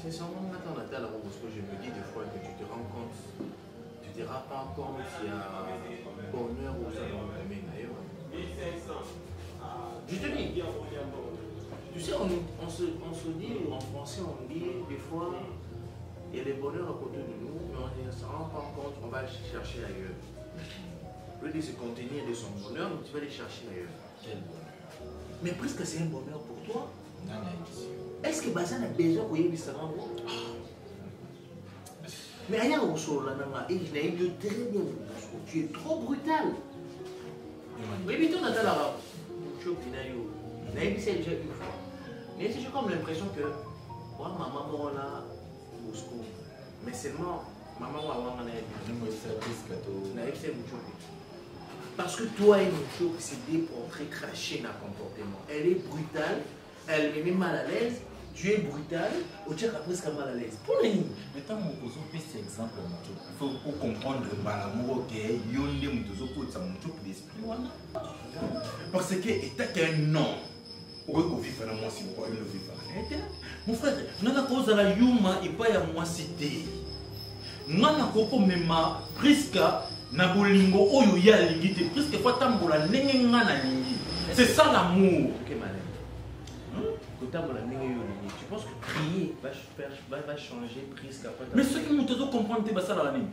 Sincèrement, maintenant, Natal, parce que je me dis des fois que tu te rends compte, tu ne te rends pas compte qu'il y a bonheur ou ça dans le domaine d'ailleurs. Je te dis, tu sais, on se dit, en français, on dit des fois, il y a des bonheurs à côté de nous, mais on ne se rend pas compte, on va chercher ailleurs. Au lieu de se contenir de son bonheur, tu vas les chercher ailleurs. Quel bonheur. Mais presque c'est un bonheur pour toi. Non, non, est-ce que Bazan a besoin de y aller? Mais rien au sol, là, et je l'ai dit très bien. Tu es trop brutal. Oui, mais tu as la chose qui n'a eu. Mais c'est déjà une fois. Mais j'ai comme l'impression que moi, maman, là, Moscou. Mais seulement, maman, on a été. Parce que toi et Moucho, c'est des portraits crachés dans le comportement. Elle est brutale, elle me met mal à l'aise. Tu es brutal, ou tu es presque mal à l'aise. Pour les nids. Mais tant que vous avez cet exemple, il faut comprendre que l'amour est l'esprit. Parce que état un nom, mon frère, nous avons cause à la yuma et pas à moi cité. Nous avons même presque na bolingo oyo ya lingite presque fois tambola ndenge nga na lingi. C'est ça l'amour. Tu penses que prier va changer presque après? Mais ce qui nous te comprendre, c'est ça la ligne.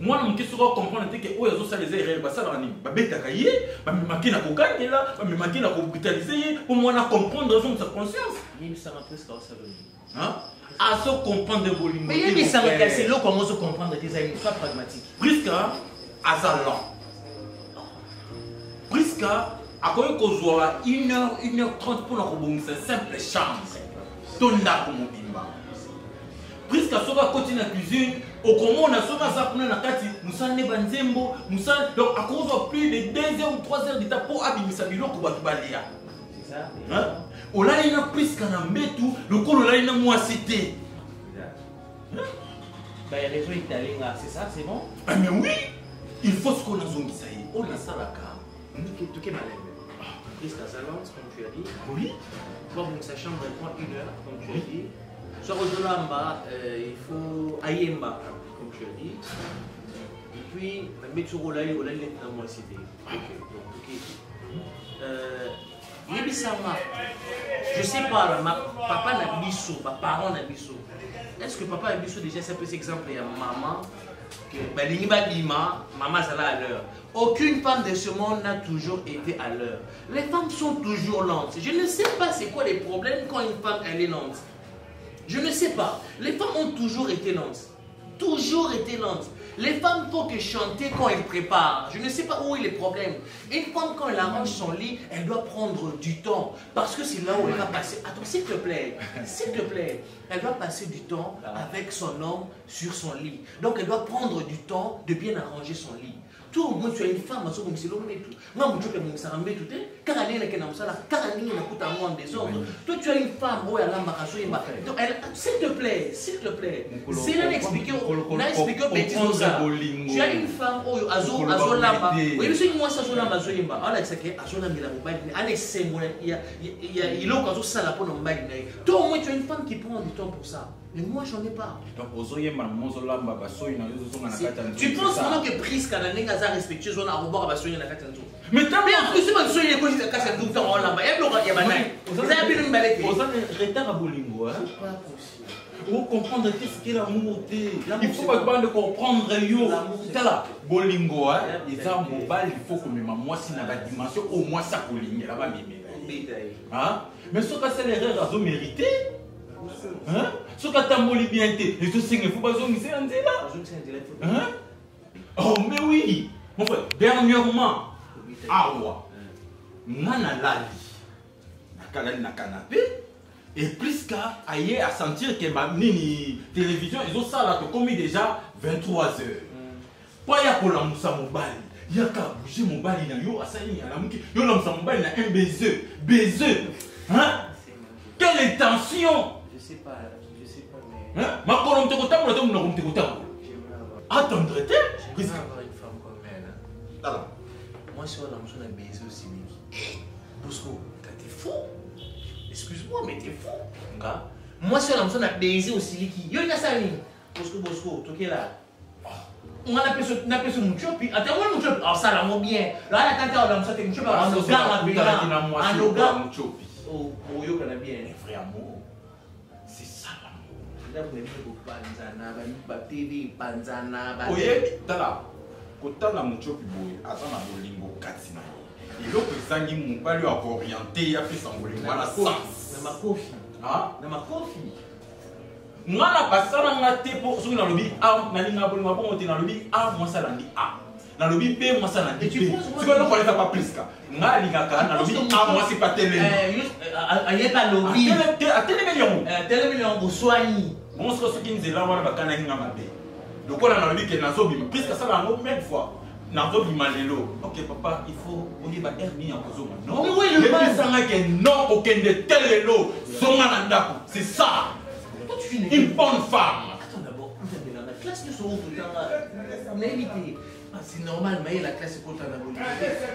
Moi, je suis comprendre que les ça les erreurs, ça la ligne. Bête à cahier, mais maquiller la cocaïne là, mais maquiller la brutaliser, pour moi comprendre raison de sa conscience. Il ça m'a presque ça veut dire. Hein? À se comprendre de vos limites. Mais il y a ça m'a c'est là comment se comprendre tes amis, sois pragmatique. Presque à Zalan. Presque à quoi qu'on soit 1h30 pour la simple chance. Tonda comme bimba. Presque à ce qu'on continue la cuisine, au comment on a sauvé ça pour la kati, Moussa Nebanzembo, Moussa, donc à cause de plus de 2 heures ou 3 heures de temps pour abimisa bilo pour balia. C'est ça? Hein? On a une prise qu'on a mis tout, le col là il a moins cité. Il y a raison italien là, c'est ça, c'est bon? Ah mais oui, il faut ce qu'on a zongi ça y est, on a ça la carte. Tout est malade. Prise qu'à Salance, comme tu as dit. Oui. Bon, sa chambre elle prend 1 heure, comme tu as dit. Sur Ojolamba, il faut Ayemba, comme tu as dit. Et puis, mettre sur Olaï, Olaï est dans moi cité. Ok, ok. Yébissama, je sais pas, papa n'a biso, ma parent n'a biso. Est-ce que papa a biso déjà, c'est un peu exemple, il y a maman, que maman sera à l'heure. Aucune femme de ce monde n'a toujours été à l'heure. Les femmes sont toujours lentes. Je ne sais pas c'est quoi les problèmes quand une femme elle est lente. Je ne sais pas. Les femmes ont toujours été lentes. Toujours été lentes. Les femmes font que chanter quand elles préparent. Je ne sais pas où est le problème. Une femme, quand elle arrange son lit, elle doit prendre du temps. Parce que c'est là où elle va passer. Attends, s'il te plaît. S'il te plaît. Elle va passer du temps avec son homme sur son lit. Donc elle doit prendre du temps de bien arranger son lit. Tout le monde, tu as une femme, tu as une femme, moi, je suis un peu tout car elle est en désordre. Toi, tu as une femme, s'il te plaît, s'il te plaît. C'est là d'expliquer, tu as une femme, Azolamba. Oui, je suis moi, Azolamba, Azolimba. Alex, Azolamba, il est au cas ça la peau. Toi, au moins, tu as une femme qui prend du temps pour ça. Mais moi, j'en ai pas. Tu penses vraiment que Pris Kananenga a respecté son arroba à soigner la Katanzo? Mais t'as bien que c'est pas soigner les causes de Katanzo dans la main. Il y a banane. Vous avez bien une balette. Vous avez retard à Bolingo. C'est pas possible. Pour comprendre qu'est-ce qu'est l'amour. Il faut pas de comprendre. C'est là. Bolingo, il faut que moi, si dans la dimension, au moins ça Bolingo. Là-bas, mais ce que c'est l'erreur à mériter. Hein? Ce que tu as bien été, et tu sais qu'il ne faut pas zongiser un là. Oh, mais oui! Mon frère, dernièrement, awa, nana lali, na canapé, et plus qu'à ailler à sentir que ma mini télévision, ils ont ça là, commis déjà 23 heures. Pas ya pour la moussa mobile, il y a qu'à bouger mon bali, yo assailli, yo la moussa mobile, un baiser, baiser. Hein? Quelle intention! Je sais pas, mais. Hein? Ma colonne te contente, la tombe ne te contente. Attendrais-tu? Je vais avoir une femme comme elle. Alors, moi, si on a besoin d'un baiser aussi, Bosco, t'es fou? Excuse-moi, mais t'es fou. Moi, c'est la personne qui a baisé aussi liquide. Il y a ça, Bosco, tu es là. On a appelé ce moucho, puis attends, moi, moucho, alors ça, là, bien. Là, la tante, on a fait moucho, on a gagné la moucho. Oh, yo, qu'on a bien. Vrai amour. C'est ça l'amour. Là, vous n'avez pas Panzana, TV, Panzana, Oye, tala. Quand on a moucho, puis boy, attends, on a bolingo 4 semaines. Et l'autre, ça, il m'a pas lui orienté, il a fait son bolingo à la sens. Dans ma coffee. Ah? Dans ma coffee. Moi, la personne a été pour ce dans le lobby A, dans le lobby A, moi ça l'a dit A. Dans le lobby B, moi ça l'a dit B. Tu ne connais pas plus qu'à. Dans le lobby A, moi c'est pas télé. Il n'y a pas lobby. À télé million. Télé million, vous soignez. Bon, ce qui nous est là, on va pas gagner un matin. Donc on a dans le lobby qui est dans le lobby. Plus que ça, on a une autre fois. Dans le lobby, ok, papa, il faut. On dit, bah, Hermine en cause. Non, mais oui, le pas ça, non, aucun de tel lot. C'est ça. Une bonne femme. Attends d'abord, la classe de son on a évité. C'est normal, mais la classe est contre la bonne.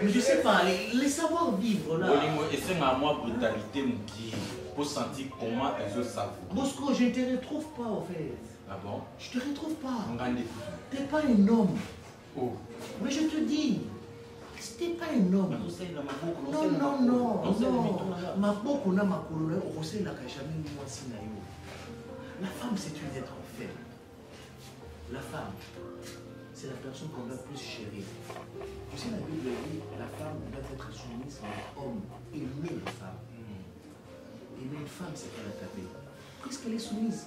Mais je sais pas, les savoir-vivre là. Et c'est ma brutalité qui pour sentir comment elles savent. Bosco, je ne te retrouve pas en fait. Ah bon? Je te retrouve pas. Tu n'es pas un homme. Oh. Mais je te dis, tu n'es pas un homme. Non. Ma beaucoup n'a ma couleur, on sait la jamais moi sinayo. La femme, c'est une être faible. La femme, c'est la personne qu'on doit plus chérir. Tu sais, la Bible dit la femme doit être soumise à l'homme, aimer la femme. Aimer une femme, c'est qu'elle a tapé. Puisqu'elle est soumise.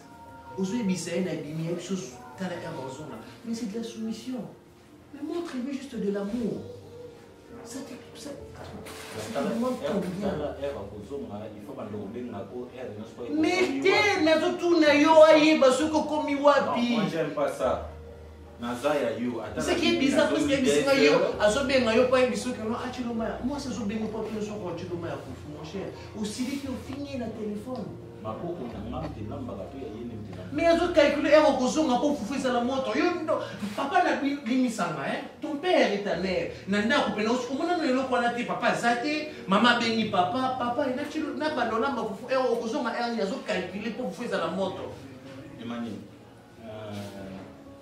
Aujourd'hui, c'est mais c'est de la soumission. Mais montre-lui juste de l'amour. Ça mais t'es nazo tourna yo aye basuko komi wapi. Moi j'aime pas ça. Nazaya yo. C'est qui est bizarre parce que bisinga yo azobenga yo pa bisuko no achiloma. Moi c'est zo benga pa pion so ko achiloma ya kufu mon cher. Aussi vite que fini la téléphone. Mais ils ont calculé un recosson pour faire la moto. Papa n'a plus limisanga, ton père est ta mère. Nanda coupé nos on papa zate, maman béni papa, papa il n'a pas d'olama pour faire un recosson à ils ont calculé pour faire la moto.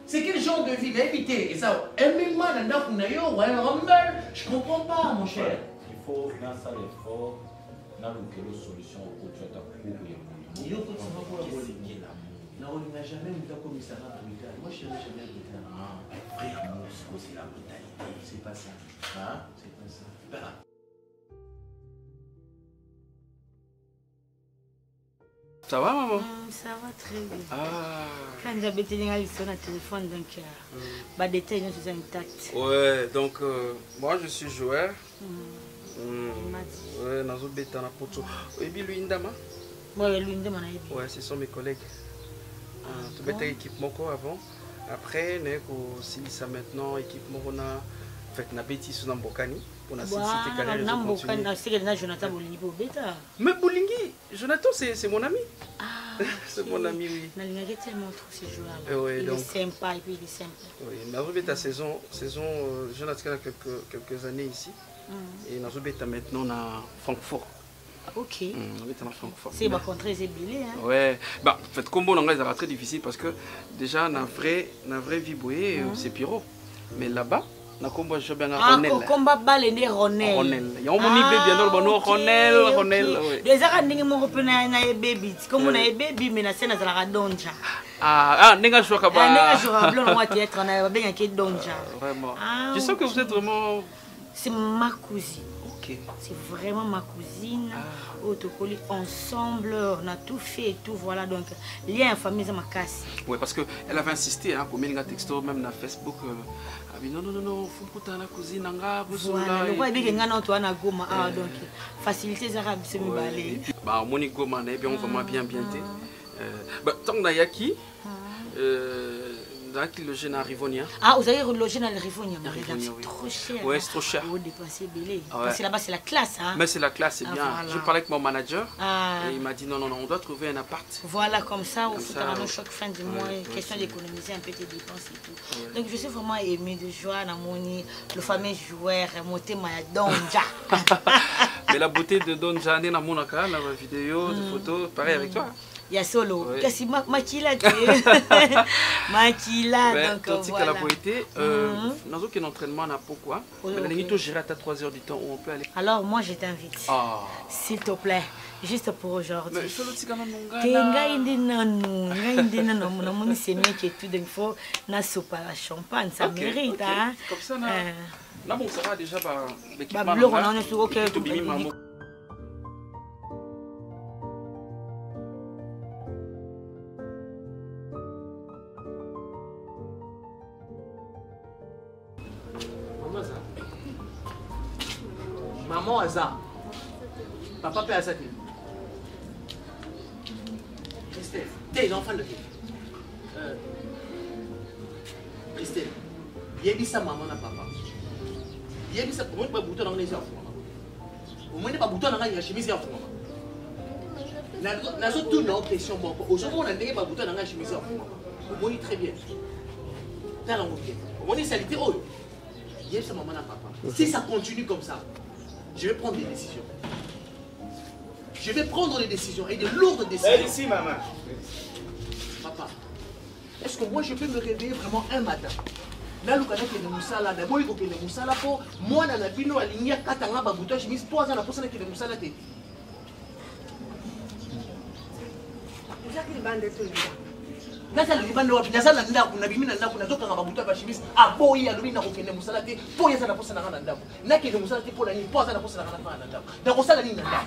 C'est quel genre de vie d'éviter? Et ça, aimez-moi, Nanda Kunayo, je comprends pas, mon cher. Il faut faire ça l'effort. N'a aucune solution au côté de ta propre on n'a jamais eu un commissariat brutal. Moi, je n'ai jamais brutal. Vrai amour, c'est la brutalité. C'est pas ça. C'est pas ça. Ça va, maman? Ça va très bien. Quand j'avais tenu sur le téléphone, donc les détails sont intacts. Ouais, donc moi je suis joueur. Ouais, Nazo Beta na Poto. Et puis lui Indama? Ouais, lui Indama. Ouais, ce sont mes collègues. Tu bêta équipe Moko avant. Après, on si ça maintenant équipe Moko na fait na bêtise sur Nambokani pour na cité Canal. Nambokani, c'est que Jonathan Bolingi pour Beta. Mais Bolingi, Jonathan c'est mon ami. C'est mon ami, oui. Il a tellement trop ces joueurs-là. Il est sympa et puis il est simple. Oui, Nazo Beta saison Jonathan a quelques années ici. Et Nazo Beta maintenant à Francfort. Ok. C'est ma contre très ébillé. Ouais. Bah, en fait, combo en anglais, c'est très difficile parce que déjà, dans la vraie vie, c'est Pyro. Mais là-bas, na combo je bien Ronel. Ah, combat balle ne Ronel. Ronel. Il y a un moni bébé dans le bano Ronel, Ronel. Déjà quand ningi mo repena na baby, comme na baby mais na scène za la donja. Nenga jouer ka ba. Nenga jouer blanc moi théâtre na bien qui donja. Vraiment. Je sens que vous êtes vraiment c'est ma cousine. C'est vraiment ma cousine. Ensemble, on a tout fait et tout. Voilà, donc, lien en famille, c'est ma casse. Oui, parce qu'elle avait insisté, hein, comme elle a texto, même dans Facebook. Elle a dit non, faut que tu la cousine, voilà, le roi est bien donc, facilité, c'est me balai. Bah, Monique Goma, on est vraiment bien. Tant que Yaki, le jeune à Rivonia. Vous avez logé dans le Rivonia, c'est trop cher. Ouais, c'est trop cher. Vous dépensez belé. Parce que là-bas, c'est la classe. Mais c'est la classe, c'est bien. Voilà. Je parlais avec mon manager et il m'a dit non, on doit trouver un appart. Voilà, comme ça, au fout choc fin du mois, question d'économiser un peu tes dépenses et tout. Ouais. Donc, je suis vraiment aimée de joie dans mon le fameux joueur, monter ma Donja. Mais la beauté de Donja, on a la vidéo, de photos, pareil avec toi. ya solo kasi makila te makila donc voilà la beauté nazo que l'entraînement na pourquoi mais ni to gérer à 3 heures du temps où on peut aller. Alors moi je t'invite s'il te plaît juste pour aujourd'hui mais solo tika na nonga ngai ndi nanu na moni c'est mieux que tout donc il faut na sopa la champagne ça mérite hein comme ça na bon ça va déjà ba l'équipement ba bleu on est sur OK to bimi mambo. Maman Aza, papa paie Aza. Christelle, t'es l'enfant de qui? Christelle, il y a dit ça maman et papa. Il y a dit ça pour moi pas bouton dans les yeux. Au moins pas bouton dans la chemise à fond. Nazo tout non question bon. Aujourd'hui on a dit pas bouton dans la chemise à fond. Au moins très bien. T'as l'envie. Au moins salité oh. Il y a ça maman et papa. Si ça continue comme ça. Je vais prendre des décisions. Je vais prendre des décisions et de lourdes décisions. Ici, maman. Papa, est-ce que moi je peux me réveiller vraiment un matin? Là, le canal qui est de Moussala, d'abord il faut que le Moussala pour moi, dans la pino, la ligne 4 ans, baboutage, je mise 3 ans la personne qui est de Moussala. Nazala libanda wapi nazala ndaku na bimina ndaku nazoka nga babuta ba chimisi aboyi ya lubina ko kende musala te po yaza na posa na ngana ndaku na kende musala te po na ni po yaza na posa na ngana ndaku da ko sala ni na ndaku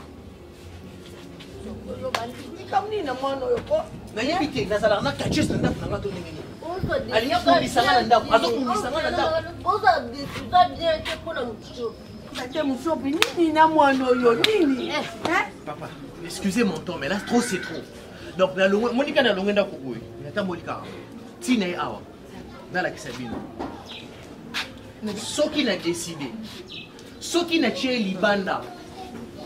yo bandi ni kamni na mwana yo ko na yebite nazala na kachis na ndaku na ngato ni nini ali ko ni sanga na ndaku azo ku ni sanga na ndaku oza disuda bien te ko na mutso tate musopi nini na mwana yo nini papa excusez mon temps mais là trop c'est trop. Donc, Monica n'a pas de couille. Nata Monica. Tina et Awa. Dans la Kisabino. Ce qui n'a décidé. Ce qui n'a tué Libanda.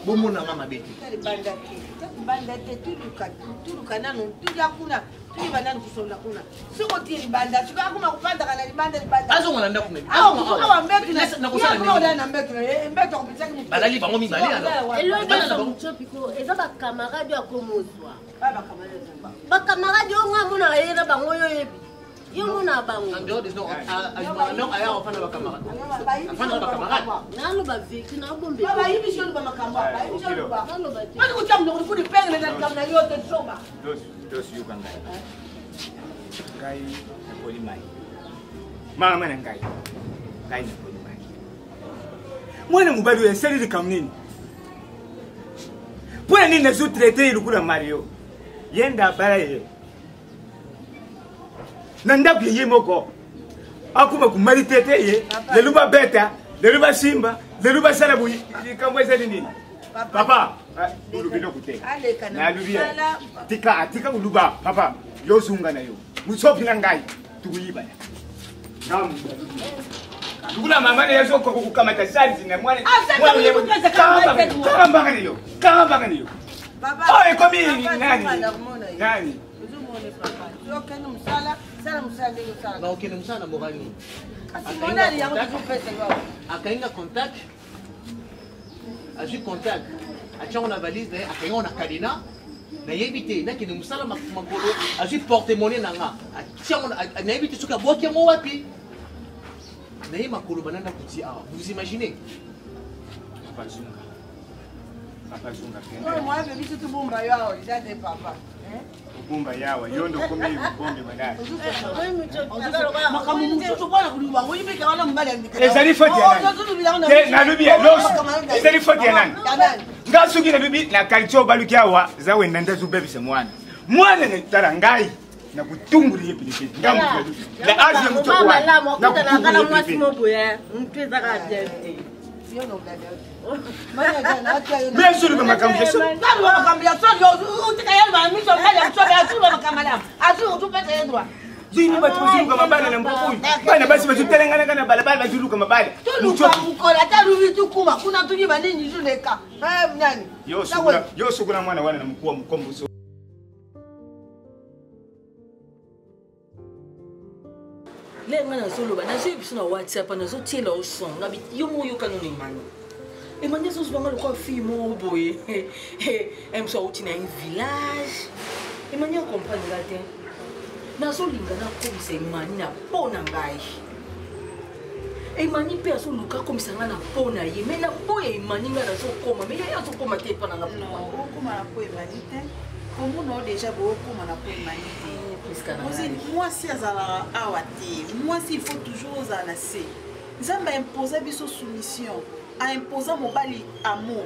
Bon, mon maman m'a bêté. Libanda, tout le canal, tout le canal. Tu vas dans le sol, ce côté Libanda, tu vas comment prendre la Libanda. Ah, on a un document. Ah, on va mettre la camarade à Komozwa. Ba camarade yo nga mona yena bango yo yebi. Yo mona bango. En dehors des non aya ofana ba camarade. Ofana ba camarade. Nalo ba viki na bombe. Baba yibi sholo ba makamba. Yibi sholo ba. Nalo ba. Mani ko tam no ko di pengle na kam na yo te soba. Dos yu kan gai na poli mai. Mama mana gai. Gai na poli mai. Mwana mubadu ya seri de kamnini. Pona nini nazo traiter ilukula Mario. Yenda balaye nanda kuye moko akuma kumali tete ye leluba beta leluba simba leluba sarabu ikamweza nini papa ulubilo kute na lubia tika uluba papa yosunga nayo musopi ngai tukuyiba namu Kuna mama ya soko kukamata sanzi na mwana kamba kaniyo Papa, oh, comme nani? Nani? Non, que nous sommes à Morani. A contact. A eu contact. A tiens on a valise, a on a cadena. Na évité, na que nous sommes à Makolo. A eu porte-monnaie nanga. A tiens on a évité ce qu'a boit qui est mon wapi. Na yé Makolo banana kuti a. Vous imaginez? Papa Zunga. Papa Zunga. Moi, je vis tout bon baillard, il a des papas. Bomba yawa yondo kome bombe madara. Ezali foti yanani. Na lubi ya losu. Ezali foti yanani. Ngasuki na lubi na kalicho baluki awa zawe nanda zubebise mwana. Mwana ne tarangai na kutunguri yepilipili. Ngamu kwa la azi mtu kwa. Na kutunguri yepilipili. Bien sûr, je vais m'accambler ça. Zini batuzuru kama bana na mbovu. Bana basi batutelengana kana balabala bazuru kama bana. Tunakukola hata ruvi tukuma kuna tujiba nini juleka. Nani? Yo sukuna mwana wana na mkuu wa mkombo. Lenga na solo bana zo biso na WhatsApp na zo tiela o son ngabi yo mo yo kanoni mani. E manje zo zibanga lo kwa fi mo boye. Em so uti na village. Emani comprendre la te. Nazolinga na komisa Emani na pona ngai. Emani pe azoluka komisa nga na pona ye, mais na boya Emani nga nazokoma, mais ya azokoma te pa na nga. Non, okoma na po Emani te. Comment déjà beaucoup on a pas humanité. Moi si azala awate, moi si il faut toujours osanase. Nzamba imposer biso soumission, a imposer mobali amour.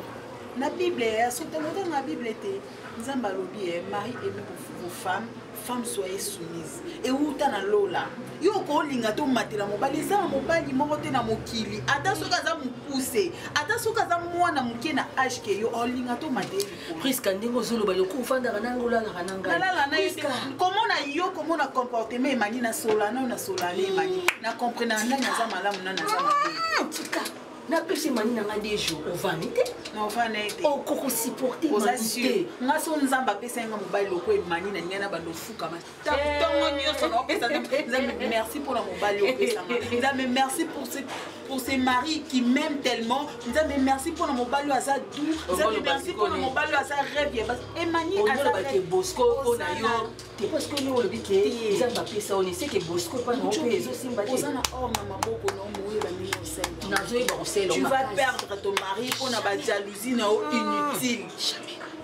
Na Bible ya sotelota na Bible te. Nzamba lobi mari aime vos femmes, femmes soyez soumises. Et uta na lola. Yo ko linga to matela mobali za mobali moko te na mokili. Ata soka za mupuse, ata soka za mwana muke na age ke yo linga to matela. Priska ndingo zolo ba yoko fanda kana ngola kana ngai. Nala na Priska. Comment na yo comment na comportement Emani na solana na solane Emani. Na comprendre na za malamu na za mabe. Tika. Na pesi Emani na nga des jours au vanité. Na vanité. O koko supporter vanité. Nga so nzamba pesa nga mobali loko Emani na ngena bando fuka ma. Tongo nyoso na pesa nzambe merci pour la mobali o pesa nga. Nzambe merci pour ces maris qui m'aiment tellement. Nzambe merci pour la mobali aza doux. Nzambe merci pour la mobali aza rêve. Emani aza ke Bosco ona yo. Te parce que nous le bité nzamba pesa on sait que Bosco pas non peso simba te. Ozana or na maboko na mourir ba mino sel. Na zo ba sel. Tu vas perdre ton mari pour na ba jalousie na inutile.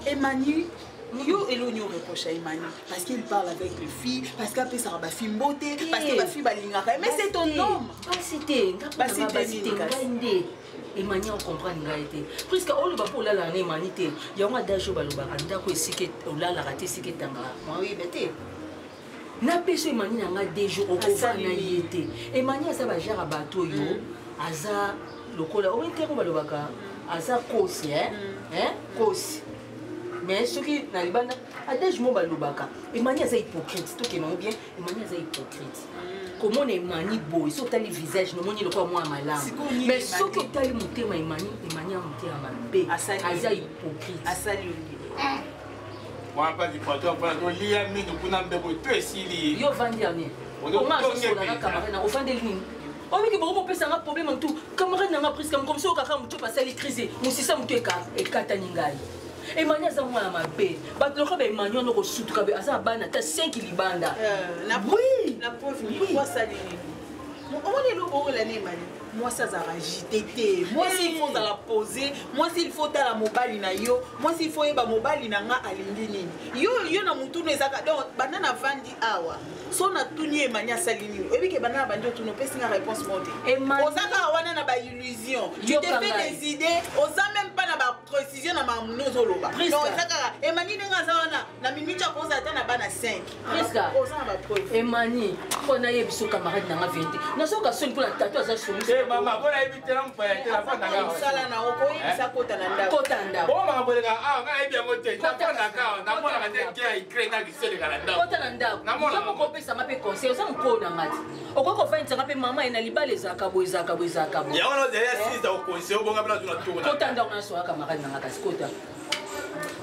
Emani yo elonyo reproche à Emani parce qu'il parle avec les filles, parce qu'après ça va fille beauté, parce que ma fille balingaka. Mais c'est ton homme. C'était ngande. Emani on comprend ngalité. Presque on le ba pour la la Emani te. Ya nga dajo baloba anda ko esike ola la raté sike tanga. Oui bete. Na peso Emani na nga des jours au couvent na yete. Emani asa ba gère bateau yo. Aza lokola o intero balobaka. Aza kosi kosi. Mais ce qui na libanda adège mo balobaka. Emani aza hypocrite. To ke non bien, Emani aza hypocrite. Comment Emani boy, so tali visage no moni lokwa moi malamu. Mais ce que tali motema Emani a motema mabe. Aza hypocrite. Asali Moi pas du patron pour la lia mi du kuna mbebo to esili. Yo vandi ami. On a so na camarade na ofande ligne. On dit que beaucoup pesa nga problème en tout. Camarade na nga presque comme ça kaka muto pasali crise. Musisa muto ekata ningai. Emani aza mwana mabe. Bato loka ba Emani no ko sutuka be aza bana ta 5 libanda. Oui, la pauvre ni quoi ça ni. On est le beau la Emani. Moi ça va agiter. Moi s'il faut la poser, moi s'il faut ta la mobile na yo, moi s'il faut ba mobile na nga alingi nini. Yo na mutu no ezaka donc banana vandi awa. So na tuni Emani asalini. Ebi ke banana bandi tu no pesi nga réponse monte. Ozaka wana na ba illusion. Tu te fais des idées, oza même pas na ba précision na ma nozoloba. Donc ezaka Emani nga zawana na minute ya koza ta na bana 5. Priska. Oza na ba preuve. Emani, kona yebiso camarade na nga 20. Na so ka soni pour la tatou aza soni. Mama, bona ibitela mpaya te la fanda nga. Sala na oko isa kota na ndako. Kota ndako. Bon mama bolega nga ebi yango te. Na fanda nga, na mona ka te kia ikre na kisele kana ndako. Kota na ndako. Na mona ko pesa mape conseil, osa mpona ngati. Okoko fa ntanga pe mama ina libale zaka boizaka. Ya wana de ya sisa ko conseil bonga bla tuna tuna. Kota ndako na so camarade na nga kasi kota.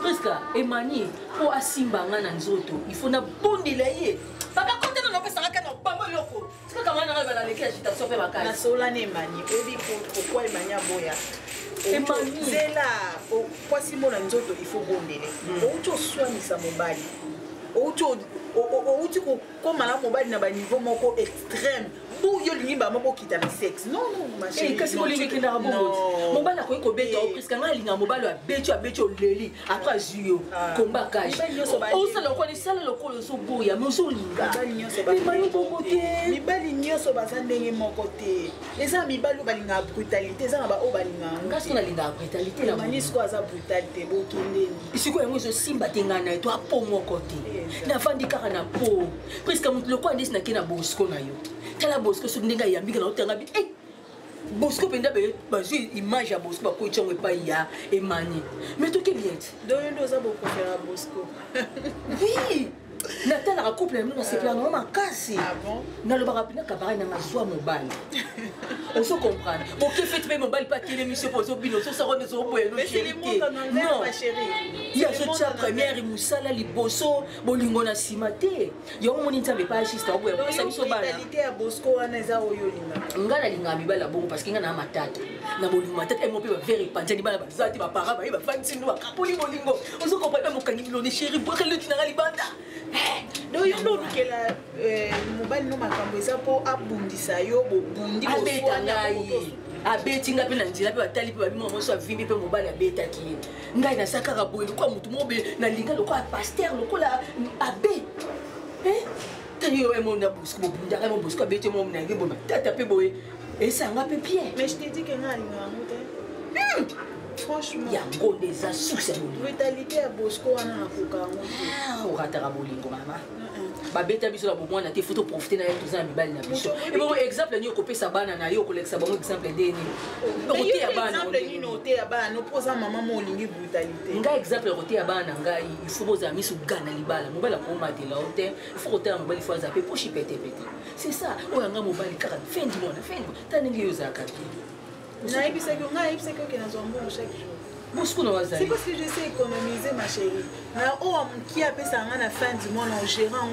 Priska, Emani, po asimba nga na nzoto, il faut na bondela ye. Papa kota na pesa nga kana pambo loko. Sika kama na ba na leki agitation pe bakasi. Na sola ne Emani, ebi pourquoi Emani aboya. Emani zela kwa simo na nzoto il faut bondele. Oucho soignisa mobali. Oucho ko koma na mobali na ba niveau moko extrême. Pour yo limba moko kita na sexe. Non ma chérie. Kasi mo lingi kinda rabongo. Mobali ko ko beta o presque nga linga mobali a becho leli après juyo komba kaji. O sala ko ni sala lokolo so boya mo so linga. Mibali nyonso ba. Mibali nyonso ba ndenge moko te. Eza mibali balinga brutalité, eza ba o balinga. Ngasi na linga brutalité la mani sko aza brutalité bokende. Isiko yango zo simba tenga na to apo moko te. Na fandi kaka na po. Presque mo lokwa ndisi na kina Bosco na yo. Tala Bosco so ndinga yambika na otanga bi Bosco penda be bazui image ya Bosco ba ko chongwe pa ya Emani mais to ke bien donc ndo za beaucoup faire Bosco oui natala ka couple na se plan na makasi ah bon na lo ba rapina ka bare na mazwa mobali On se comprend. Ok, faites même mon pas qu'il est monsieur pour ce bino, ça rend nos bois. Mais c'est les mots qu'on enlève, ma chérie. Il y a ce chat première et Moussala Liboso, Bolingo na Simate. Il y a un monde qui ne pas juste au bout. Ça me sauve. Qualité à Bosco, Aneza Oyolinga. Ngala linga mi bala bon parce qu'il y a ma tante. Na bolingo ma tante elle m'opé very panjani bala bazati ba para ba fanti no kapoli bolingo. On se comprend même kangi lo ne chéri boire le tinanga libanda. Do yo ndo kela mobile no makambo eza po abundisa yo bo bundi bo ngai abetinga pe na nzela pe batali pe babimo moso avimbi pe mobile abetaki ngai na sakaka boye lokwa mutu mobe na linga lokwa pasteur lokola abe yo emonda busco bobundaka mo busco abeti mo mnange bo tata pe boye esanga pe bien. Mais je t'ai dit que ngai nga ngote. Franchement, il y a encore des assous. Brutalité à Bosco, on a un peu on ratera bolingo, maman. Babeta biso la bomona te photo profiter na tout ça mibali na biso. Et bon exemple ni okopé sa bana na yo koleksa bon exemple deni. Roté ya bana. Exemple ni noté ya bana, no posa maman mo lingi brutalité. Nga exemple roté ya bana ngai, il faut boza misu gana libala. Mobala ko mate la hotel, il faut roté mobali faut zapper pour chipete pété. C'est ça. O nga mobali kaka fin du mois, fin. Taningi yo zakati. C'est parce que je sais économiser, ma chérie. Qui a fait ça à la fin du mois en gérant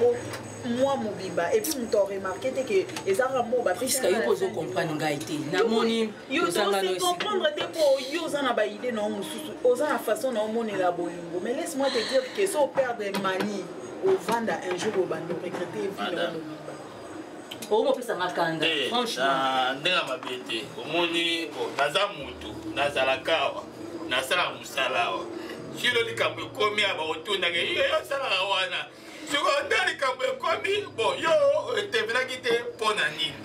moi mon biba et puis on t'a remarqué que les arabes puisque ils posent comprendre ngaité na moni yo dois comprendre des pour yo za ba idée non mususu oza na façon na moni la bolingo mais laisse-moi te dire que ça perd des manies au vendre un jour au bando regretter vivre au moins ça makanda franchement ndenge mabete omoni naza mutu nazalaka nasala musala shilo likambo komi aba otunda ke yo sala wana siko ndali kambo komi bon yo tevenaki te pona nini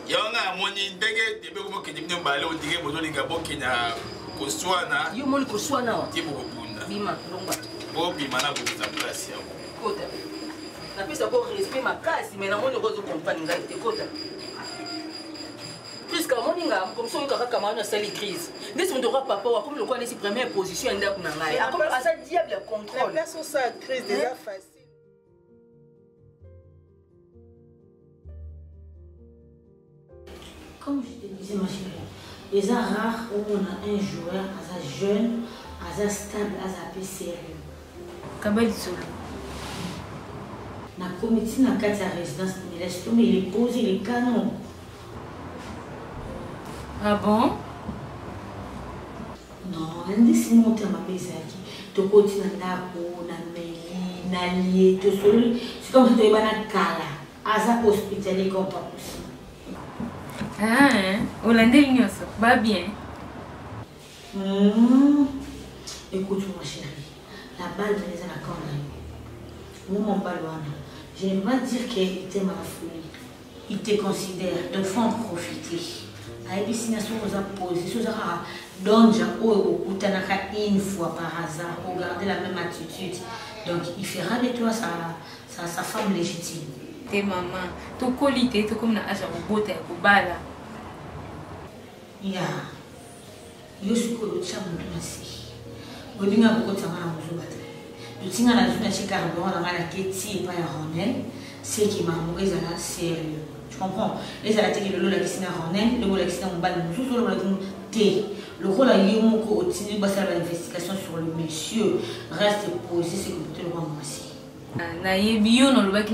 yonga amoni ndenge debe ko kidi mne mbale odige bozolinga bokina koswana yo moni koswana wa tibo bunda bima longwa bo bima na boza place yango kota na pesa ko respect makasi mais na moni ko zo comprendre ngai te kota puisque moninga comme ça on kaka na sali crise mais on doit papa wa comme le quoi les première position nda kuna ngai comme ça diable contrôle la place ça crise déjà facile. Comme je te disais ma chérie, les rares où on a un joueur assez jeune, assez stable, assez sérieux. Kabali solo. Na comité na carte de résidence mais laisse tomber il est posé les canons. Ah bon? Non, on dit monter ma maison qui te continue na ko na meli na lié te solo c'est comme si tu es na kala asa hospitalier comme pas possible. Ah hein, Hollandais l'ignoce, va bien. Écoute ma chérie, la balle me les a la corne. Moi mon ballon, je ne vais pas dire qu'il était ma folie. Il te considère, donc faut en profiter. Aïe, si nous sommes posés, si nous avons une fois par hasard, pour garder la même attitude, donc il fera de toi sa femme légitime. T'es maman, tu qualité, tu comme na aja bobote ya kubala. Ya, yo suko lo tsa mutu nasi. Bodinga bokota ngana muzubata. Dutinga na tuna chikarbo na ngana keti pa ya Ronel, c'est qui m'a mourir là sérieux. Tu comprends? Les arrêtés que le la kisina Ronel, le la kisina mbala mususu le la té. Le rôle à yemo ko otini basa l'investigation sur le monsieur reste posé c'est que tu le rends aussi. Na yebi yo nalobaki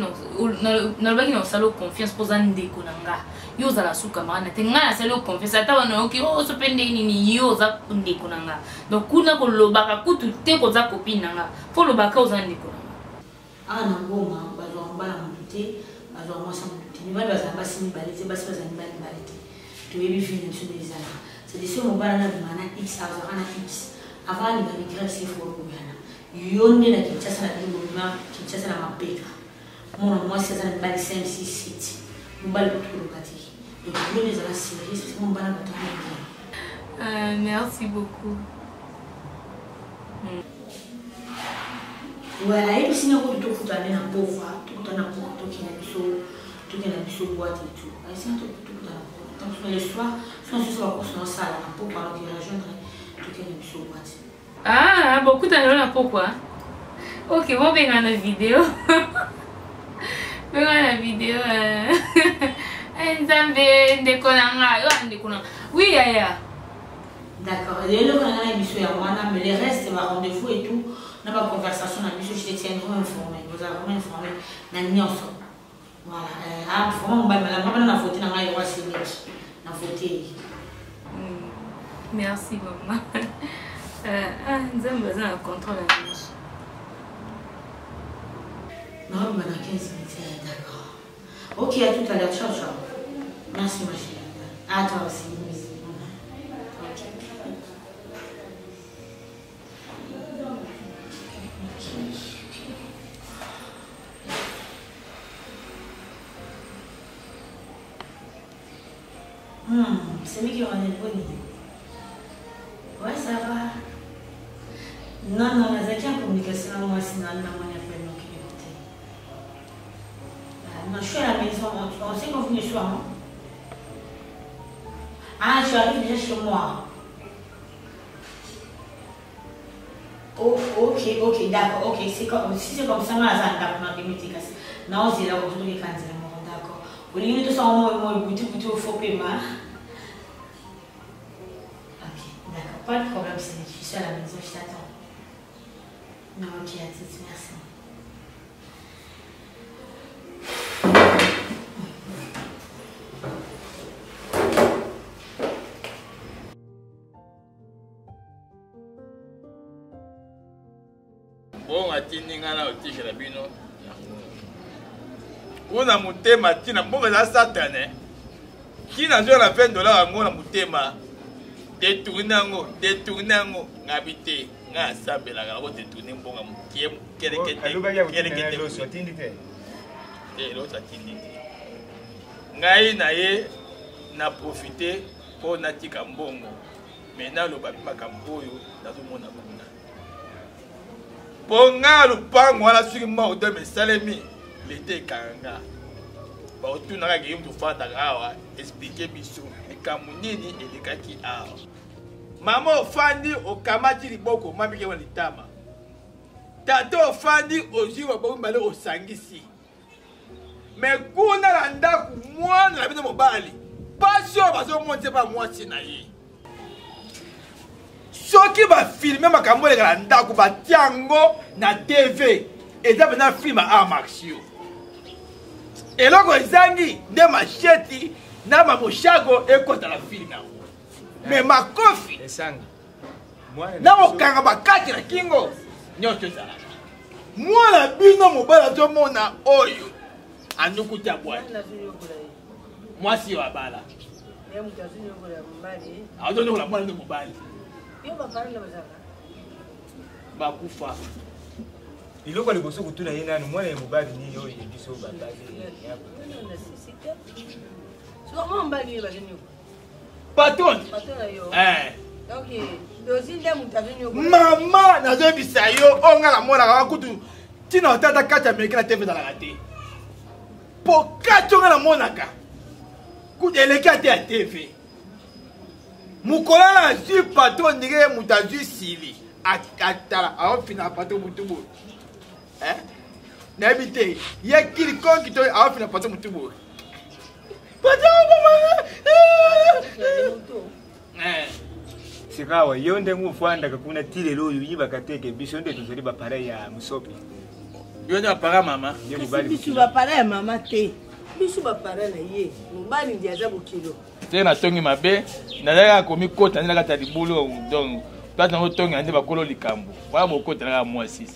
na osala confiance mpoza ndeko na nga yo ozala suka maana te ngai nasali confiance ata banayoki osope ndenge nini yo oza ndeko na nga donc kuna kolobaka kutu te koza kopine na nga fo lobaka oza ndeko na nga awa na ngoma bazwaka mbala motu te bazwaka mwasa motu te mibali bazala basi mibale te basi bazala mibali mibale te toyebi vie na biso nde ezala cedi so mobala na bima na x azwaka na x avant alinga migrasi efo koyana yonde na Kinshasa na Lima, Kinshasa na Mapeka. Moi c'est ça na 5 6 7. Mbali pour le parti. Donc on les a la série, c'est mon bala bateau. Merci beaucoup. Voilà, et puis sinon tout faut aller na pauvre, tout dans na pauvre, tout qui na biso boîte et tout. Aí c'est tout dans la pauvre. Donc le soir, soit je sois pour ça la pauvre alors qu'il rejoindre tout qui na biso boîte. Ah, beaucoup d'années pourquoi? Ok, bon, ben, on a la vidéo. Ben, on a la vidéo. Nzambe ndekonanga, yo ndekonanga. Oui Yaya. D'accord. Et le qu'on a émission à moi, mais les restes, ma rendez-vous et tout, on a pas conversation, on a je te tiens vraiment informé, vous avez vraiment informé, on a voilà. Ah, vraiment, on a voté dans la loi Sénat, on a voté. Merci maman. Nzambe a un contrôle à nous. Non, on a 15 minutes, d'accord. Ok, à tout à l'heure, ciao, ciao. Merci ma chérie. À toi aussi. C'est lui qui en est bonne idée. Ouais, ça va. Non, non, mais c'est une communication, moi, sinon, on a fait nos qui écouter. Non, je suis à la maison, on sait qu'on finit le soir, non? Ah, je arrive déjà chez moi. Oh, ok, d'accord, ok. Si c'est comme ça, moi, ça va me mettre. Non, c'est là où je dois d'accord. Au lieu de tout ça, moi, je au faux paiement. Ok, d'accord, pas de problème, je suis à la maison, je t'attends. Non, ok, à tout, merci. Bon, atini ngana otisha la bino. Una mutema tina mbonga za satane. Kina nzo na $20 ngona mutema. Détourner ngo ngabité nga sabela ga ko détourner mbonga mukie kelekete. Kelekete lo swatindi te. Lo swatindi. Ngai na ye na profiter pour natika mbongo. Maintenant lo babi makamboyo nazo mona kuna. Ponga lupango wala suri mo de mesalemi l'été kanga. Ba otuna ka game to fata awa expliquer biso ekamunini elekaki awa. Mama ofandi okamati liboko mami ke walitama. Tato ofandi ojiwa bo mbale osangisi. Mais kuna la ndaku mwana na bino mobali. Passion bazo monte ba mwasi na ye. Soki ba filmer makambo le la ndaku ba tiango na TV. Eza bena film a marxio. Eloko ezangi nde macheti na mamoshago ekota la film na. Mais ma kofi esanga. Na okanga ba kati na kingo. Nyoto ezala. Mwana bino mobala to mona oyo. Anduku tia bwana. Mwasi wa bala. Leo mtazini yuko ya mbali. Azo ndio la mwana ndo mobali. Yo bapara na bazaka. Bakufa. Iloko liboso kutuna yena ni mwana mobali ni yo yebiso bataze. So mo mbali bazini yuko. Patron. Patron yo. Okay. Dozinde mtazini yuko. Mama nazo bisayo onga la mwana ka kutu. Tina otata kata Amerika na TV za la gate. Po kacho nga la mwana ka. Kudeleka te a TV. Mukola na ju patron ndike mutazu sili. Atala aho fina patron mutubo. Na bité ye kili konki to aho fina patron mutubo. Patron mama. Sikawa yonde ngufanda kakuna tile loyo yiba kateke biso nde tuzoli ba pare ya musopi. Yonde ba para mama. Biso ba para ya mama te. Biso ba para na ye. Mobali ndi aza bokilo. Tena tongi mabe na komi kota na kata libulo donc plata ngo tongi ande bakolo likambo. Wa mokota na moi 6.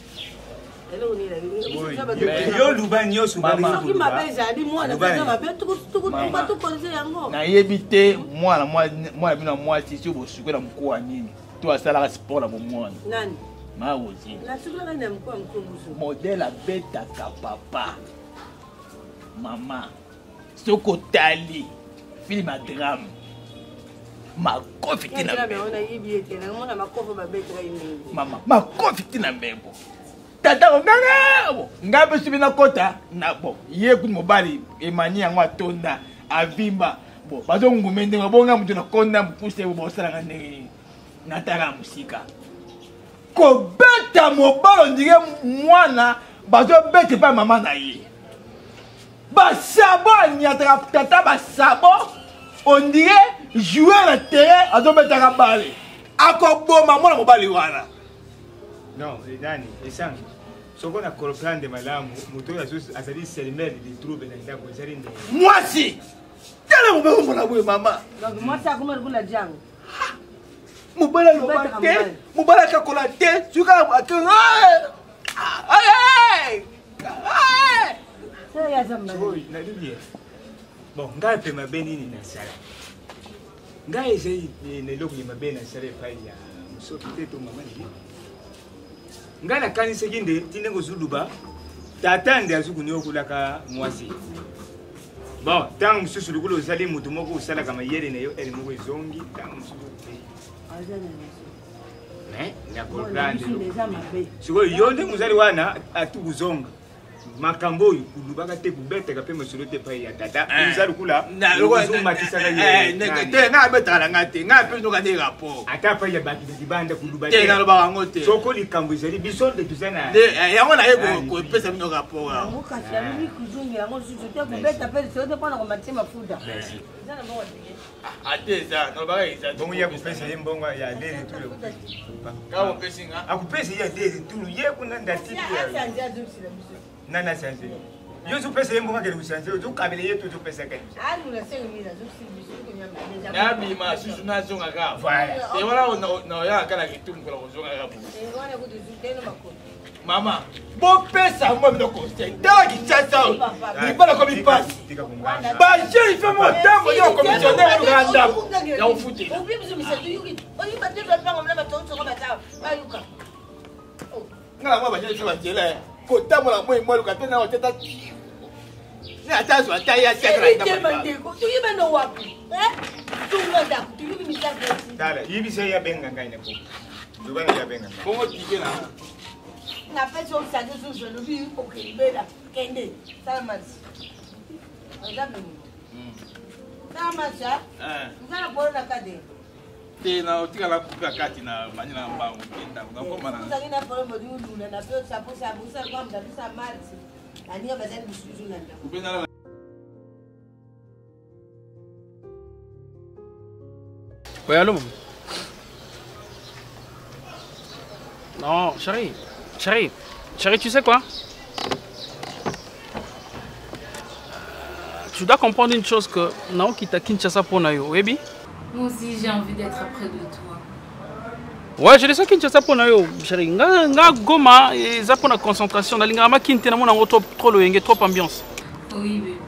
Yo lubani yo subama. Soki mabe ezali mwana pesa mabe tukutukutuka tukonze yango. Na yebite mwana bino moi 6 bosukwela mkoa nini. To asala sport na bomwana. Nani? Mawozi. Na sukula na mkoa mkunguzo. Modèle beta ka papa. Mama. Soko tali. Film à drame. Ma confite na mama, ma confite na mbebo. Tata ngabo. Ngabe sibina kota na bo. Ye ku mobali emani yango atonda avimba. Bo bazo ngumende ngabonga mtu na konda mpuse bo sala ngane. Nataka musika. Ko beta mobalo ndike mwana bazo bete pa mama na ye. Basabo, il y a tata basabo. On dirait jouer le terrain à tomber ta balle. Akobo maman la mobile wana. Non, les Dani, les sang. Ce qu'on a comprendre de madame, moto ya sus asali selmer de trouver dans la voiture. Moi si. Tala mo mo la maman. Donc moi ça comment vous la jang. Mobile lo batte, mobile ka kolate, suka akeng. Ay! C'est ya zamba. Oui, na dit. Bon, ngai pe mabeni ni na sala. Ngai ese ne lokuni mabeni na sala pa ya musoki teto mama ni. Ngai na kanisa kinde tinengo zuluba. Tata ndi azukuni okulaka mwasi. Bon, tant mususu lukulo zali mutu moko usala kama yele ne yo eli moko zongi, tant mususu. Mais na comprendre. Siko yonde muzali wana atukuzonga. Makambo kulubaka te kubeta ka pe mesolote pa ya tata uzali kula na lokuma kisaka ye te na betala ngate nga pe no kane rapport ata pa ya baki dibanda kuluba te na loba ngote soko likambo ezali biso de tuzana yango na yego ko pesa mino rapport ya mo ka shamili kuzungi yango susu te kubeta pe so te pona ko matima fuda zana bo ate za no ba isa bongo ya kupesa mbongo ya dele tout le ka mo pesinga akupesa ya dele tout ye kuna ndati ya Nana Santé. Je suis passé un moment que vous changez, vous avez tout passé. Ah, nous la savons, nous avons fait Ah, mais ma sous-nation à grave. Et voilà, on a un cas qui tourne pour la raison à grave. Maman, bon pèse à moi, mais le conseil. Dans qui tient ça, il va comme il passe. Bah, j'ai fait mon temps, on est en commissionnaire, on est en dame. Et on fout. Oublie, monsieur, on y va déjà faire comme la bâton sur la bataille. Ah, Yuka. Non, moi, j'ai fait ma télé. Kota mola moi moi lokate na oteta ni atazo ataya sekra ita mandeko tu yiba no wapi tu ngada tu yibi mitaka dala yibi se ya benga kaine ko dubana ya benga bongo tike na peso sa de zo lo bi ko ke bela kende salmas azabe salmas ngana bona kade na otika la kuka kati na manina mbangu kenda ngoma na ngina pole modi ulula na peo sapo sapo sa kwa mdalisa marzi ani abazali bisuzu na ndako kupenda. Ouais, allô. Non, chérie, tu sais quoi? Tu dois comprendre une chose que Naoki t'a Kinshasa pour Nayo, oui? Moi aussi, j'ai envie d'être près de toi. Ouais, je le sais Kinshasa pour Nayo, chérie. Nga goma, ça pour la concentration. Nalinga ma kinte na mona trop loyenge, trop ambiance. Oui, bébé.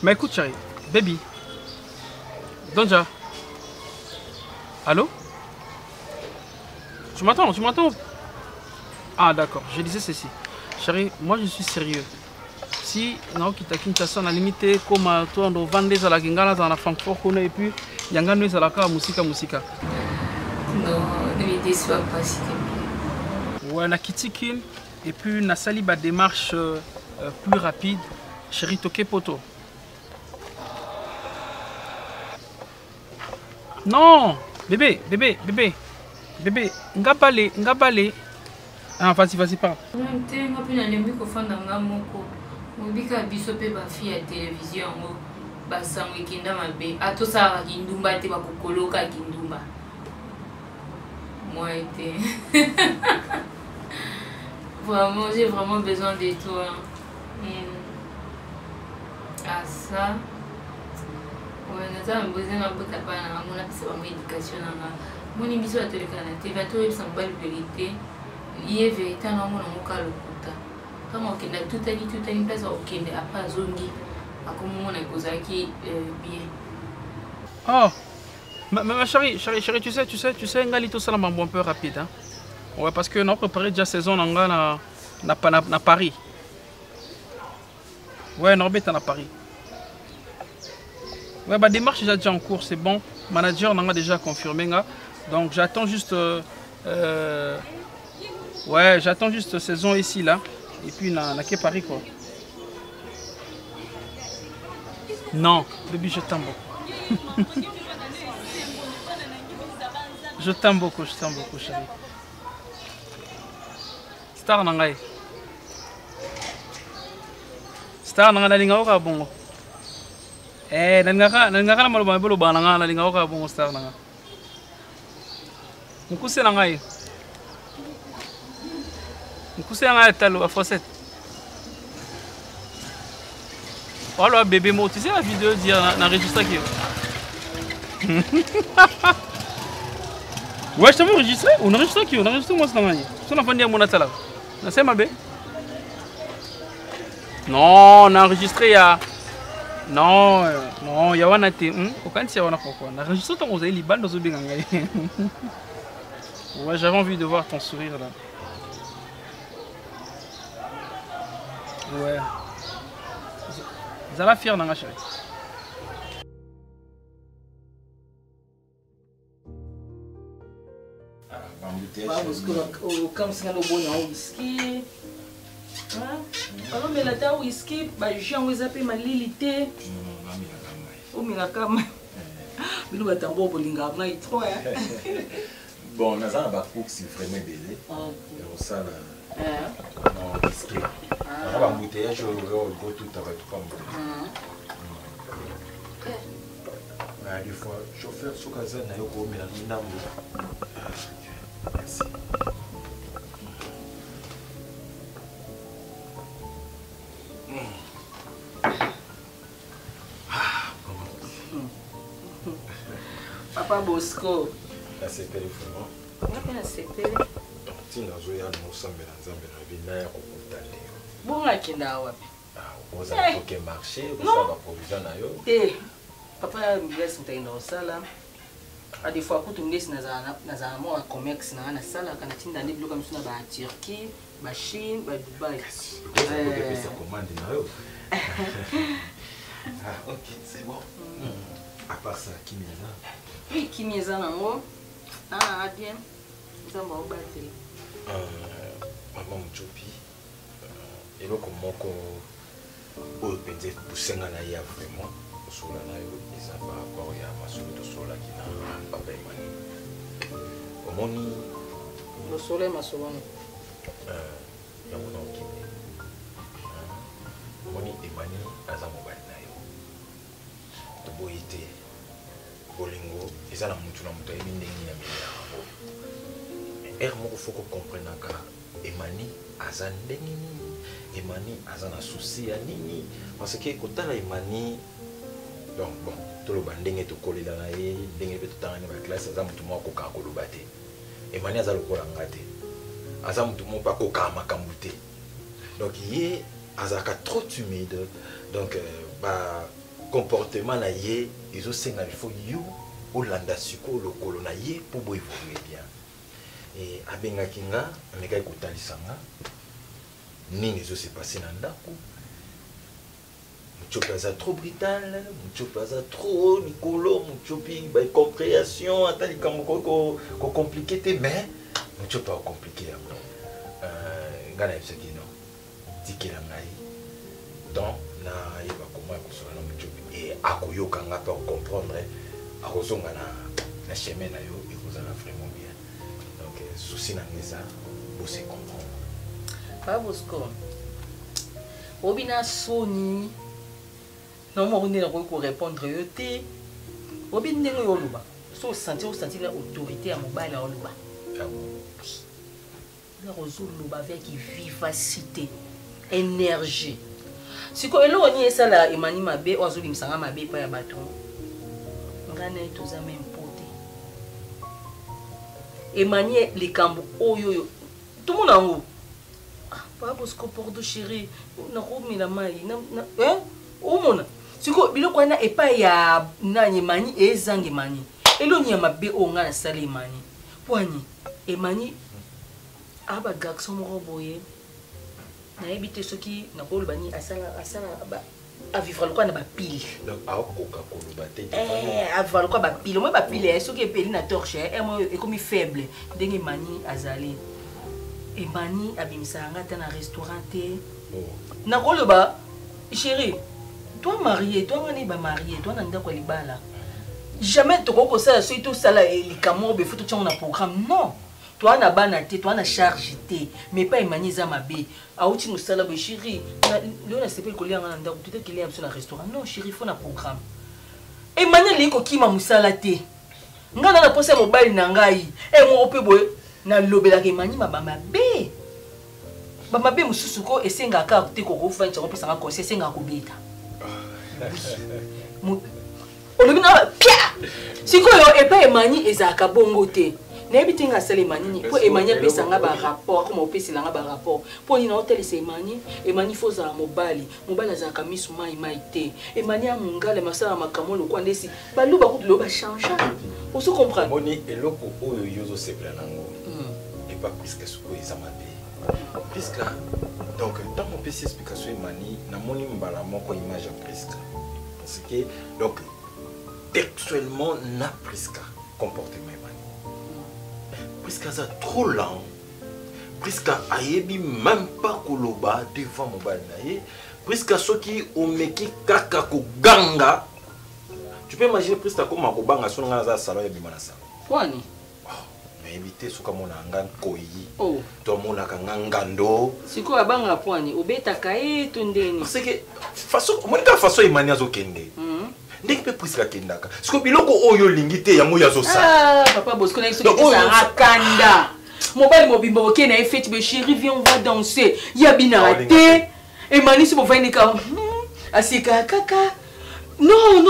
Mais écoute, chérie, baby. Donja. Allô? Tu m'entends? Ah d'accord, je disais ceci. Chérie, moi je suis sérieux. Si Naoki t'a Kinshasa, on a limité comme toi, on vend des à la Gingala, dans la Francfort, et puis il y a un gars à la musique. Non, ne me déçois pas, s'il te plaît. Ouais, on a Kitikin, et puis on a sali ma démarche plus rapide. Chérie, toke poto. Non, bébé, ngabale. Ah, vas-y, parle. Mobika biso pe ba fi ya télévision ngo basango kinda mabe atosaka kindumba te bakokoloka kindumba moi été vraiment j'ai vraiment besoin de toi ah ça ouais naza besoin na bota pa na mona pesa ba éducation na moni biso ya toleka na te va to sans belle vérité yé vérité na mona moka lokuta. Quand on a tout une place au Kenya, après Zongi, à comment on a causé qui bien. Oh, ma chérie, tu sais, Ngalito ça un bon peu rapide. Hein? Ouais, parce que nous avons préparé déjà saison na Paris. Ouais, Norbert à Paris. Ouais, bah démarche déjà en cours, c'est bon. Manager n'a déjà confirmé. Donc j'attends juste. Ouais, j'attends juste saison ici là. Et puis, on a que Paris, quoi. Non, bébé, je t'aime beaucoup. Je t'aime beaucoup, chérie. Star Nangai. Star nanga nalinga oka bongo. Nalinga kana maloba bolo bana nanga nalinga oka bongo star nanga. Mukuse nanga ye. Mukuse nanga talo a faucette. Voilà bébé mo, tu sais la vidéo dire n'enregistre qui. Ouais, je t'avais enregistré. On enregistre qui? On enregistre moi ça nanga. Ça n'a pas dit mon atala. Na c'est ma bé. Non, on a enregistré il y a... Non, non, il y a un athée. Aucun tiers, on a pourquoi. On a enregistré ton osé, l'ibal dans le bingangay. Ouais, j'avais envie de voir ton sourire là. Ouais. Vous allez fier dans la chérie. Alors, mais là, tu as whisky, j'ai envie de ma lilité. Oh, mais la cam. Mais nous, attendons pour l'inga, on a eu trop. Bon, on a un bacouk, c'est vraiment belé. Et ça, non, whisky. On a un bouteillage, on va tout avec tout comme ça. Des fois, chauffeur, sous casa, n'a eu qu'au mélange. Merci. Papa Bosco. La CPL vraiment. La CPL. Tina zoya no sambe na nzambe na bina ya kokutana yo. Bonga kinda wapi? Vous avez que marché, vous avez la provision na yo. Papa me laisse mtaenda osala. A des fois kutu ngesi na mo commerce na sala kana tinda ndi bloka msuna ba Turquie, ba Chine, ba Dubaï. Vous avez pesa commande na yo. Ah OK, c'est bon. À part ça, qui m'y a? Oui, qui m'y a nango. Ah, bien. Nous avons battu. Maman Mchopi. Et donc, moko au penze busenga na ya vraiment. Sola na yo, ils ont par rapport à ma solo de sola qui n'a pas payé. Omoni. Le soleil ma solo. Ya mona okime. Omoni emani aza mobali na yo. Toboyite bolingo ezala mutu na mutu ayebi ndenge ya mbele yango ere moko foko comprendre ka emani aza ndenge nini emani aza na souci ya nini parce que kotala emani donc bon toloba ndenge tokolela na ye ndenge mpe totangani baklasse aza mutu moko akokaa koloba te emani aza lokola nga te aza mutu moko akokaa makambo te donc ye azalaka trop timide donc comportement na ye ils ont senga il faut you olanda siko lokolo na ye pour bo évoluer bien et abenga kinga ameka kutalisanga nini zo se passer na ndako Mchopi aza trop brutal Mchopi aza trop Nicolo Mchopi ba compréhension atali kamoko ko compliqué te mais Mchopi pas compliqué yango ngana yebisaki non tikela ngai donc na yeba comment kosola na Mchopi et akoyoka nga pa comprendre akozonga na chemin na yo ekozala vraiment bien donc souci na ngeza bo se comprendre Papa Bosco obina soni non mo ndena ko répondre yo te obina ndenge yo luba so sentir la autorité à mobile la luba la rozuluba avec vivacité énergie siko elo ni esala emani mabe ozuli msanga mabe pa ya bato ngana etoza même pote emani likambo oyo tout le monde Papa Bosco porte chéri na romi la mai na omona siko biloko na epa ya nani mani ezange mani elo ni ya mabe o ngana sala emani poani emani aba garçon moko boye na ebité soki na ko lobani asala a vivre quoi na ba pile donc a koka ko lobate a vivre quoi ba pile moi ba pile soki epeli na torche moi e comme faible ndenge mani azali e mani abimisanga ta na restaurant te na ko loba chérie toi marié toi ngani ba marié toi na ndako libala jamais to ko ça so to sala likamo be futu tchon na programme non toi na bana te toi na charge te mais pas Emmanuel za mabe auti musala bo chérie le na sepel kolia ngana ndako tout qu'il y a sur un restaurant non chérie faut na programme Emmanuel liko kima musala te ngana na posa mobile na ngai e mo ope boye na lobela ke Emmanuel mabama be bama be mususu ko esenga ka te ko ko fa ntso pesa nga ko esenga ko beta olobi na pia sikoyo epa Emmanuel ezaka bongo te na everything asala Emmanuel po Emmanuel pesa nga ba rapport comme opesela nga ba rapport po ni na hotel c'est Emmanuel faut za mobali azaka misu mai te Emmanuel mungala masala makamo lokwa ndesi baluba ko loba change on se comprend boni eloko oyo yozo sepla nango et pas plus que ce que ça m'a dit puisque donc dans mon PC explication Emmanuel na moni mbala moko image presque parce que donc textuellement na presque comportement presque ça trop lent presque ayebi même pas koloba devant mobile naie presque ceux qui omeki kaka ko ganga tu peux imaginer presque comme akobanga so nga za salon ya bimana salon kwani mais éviter so comme on ngan koyi to mona ka ngando siko abanga kwani obetaka to ndeni parce que façon monika façon Emmanuel zo kende ndenge pe presque kendaka siko biloko oyo lingite yango yazo sa papa Bosco na siko ça rakanda mobile mobimbo boke na fête be chérie viens on va danser yabina te Emmanuel si bo va nika asika kaka non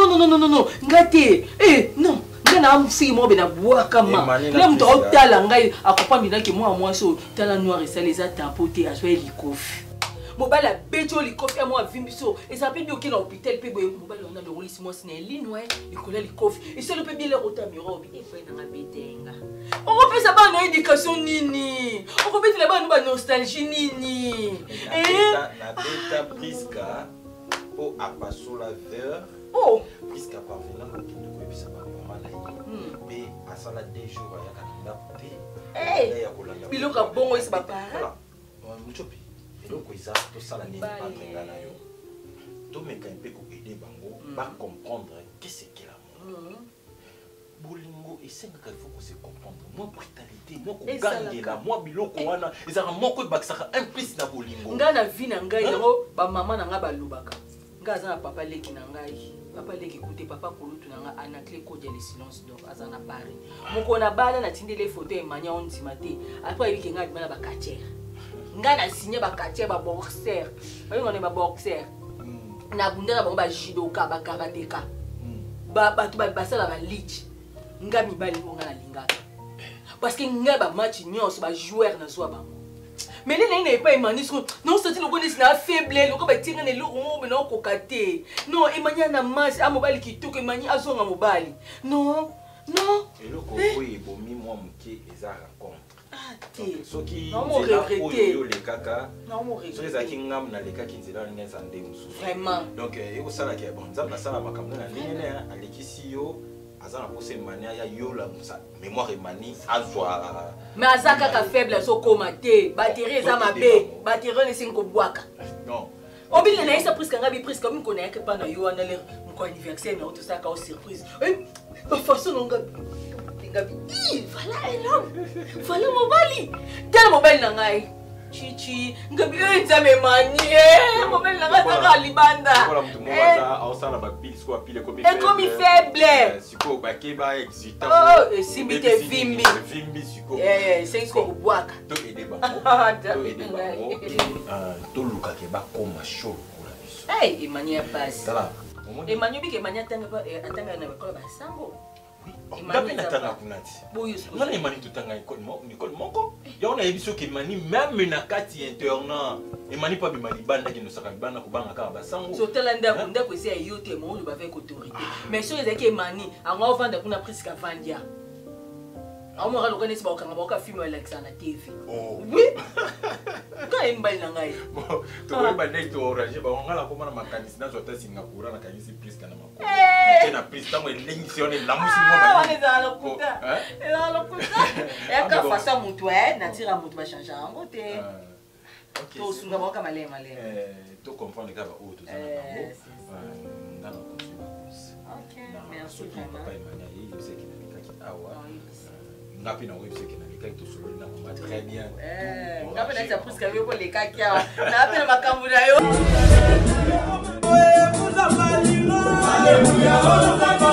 ngate non ngana mfi mo be na boaka ma là mto otala ngai akopambi na ke moi so tala noir et ça les a tapoté à soyer likofi mobile a beto likofi à moi vimbiso et ça peut bien que l'hôpital peut mobile on a le rôle moi c'est linoué il connaît likofi et ça le peut bien le rotamiro et fait na betenga on peut ça ba no éducation nini on peut la ba no ba nostalgie nini na beta priska o apasola vers priska parvenant ko ko bisa ba mala mais asala 2 jours ya kananda te ya kolanda biloka bongo isa ba para muchopi biloko isa to sala nini patrenga na yo to meka un peu ko aider bango ba comprendre qu'est-ce que l'amour bolingo esengaka il faut qu'on se comprendre moi brutalité moi ko gangela moi biloko wana ezaka moko bakisaka un plus na bolingo nga na vie na ngai yango ba mama na nga balubaka nga za na papa leki na ngai papa leki kote papa kolutu na nga anaclé code le silence d'or azana Paris moko na bala na tindele photo Emmanuel on timate après il kenga bana ba quartier nga na signé ba quartier ba boxer ba ngone ba boxer na bunda ba ba judoka ba karateka ba tu ba sala ba lich nga mibali nga na lingaka parce que nga ba match nyos ba joueur na zo ba mais les n'est pas Emmanuel non c'est le connaît na faible le ko ba tinga ne lo mo be no ko kate non Emmanuel na match a mobile ki to ko Emmanuel azonga mobile non et le ko boy bomi moi muke eza rencontre so qui regretter les kaka non mo regretter so ezaki ngam na leka kinzela ngenza nde musu vraiment donc eko sala ke bon nzamba sala makambo na ndenge alekisi yo azana ko se mania ya yola musa mémoire Emmanuel azwa mais azaka ka faible so komate batterie za mabe batterie ne sinko bwaka non obile na isa presque ngabi presque comme connaît que pas na yo na le mon anniversaire mais tout ça ka surprise ba façon ngabi voilà mobali tel mobile na ngai chichi ngabi nzame manie mobile na ngai ta libanda voilà mtu mmoja ausana ba pile siko pile comme faible siko ba keba excitant et simite vimbi siko c'est siko bwaka to aider ba to luka ke ba koma show kula biso Emmanuel passe tala Emmanuel bike Emmanuel atanga na ba sango Emmanuel natanga kunati ngana Emmanuel tutanga école moko ya ona yebiso ke Emmanuel même na kati internat Emmanuel pa bimali banda ki no saka banda ko banga ka ba sango so tela nda ko esi ayote mo lu ba avec autorité mais so ezaki Emmanuel anga ovanda kuna presque vandia amo ra lokane siba okanga ba ka film Alexandre TV oui ka embali na ngai to ba ndai to orange ba ngala ko mana makanisi na zota Singapore na kanisi presque na mako na presque tango l'émission la musique moi ba ni za lokuta ya ka fasa mutu na tira mutu ba changer ango te to sunga ba ka malema to comprendre ka ba o to za na ngana ko OK merci papa Emmanuel il sait qu'il a awa ngapi na website na lika to solo na Très bien. Ngabe na cha Priska yo ko le kakia. Na pele makambu na yo. Alléluia.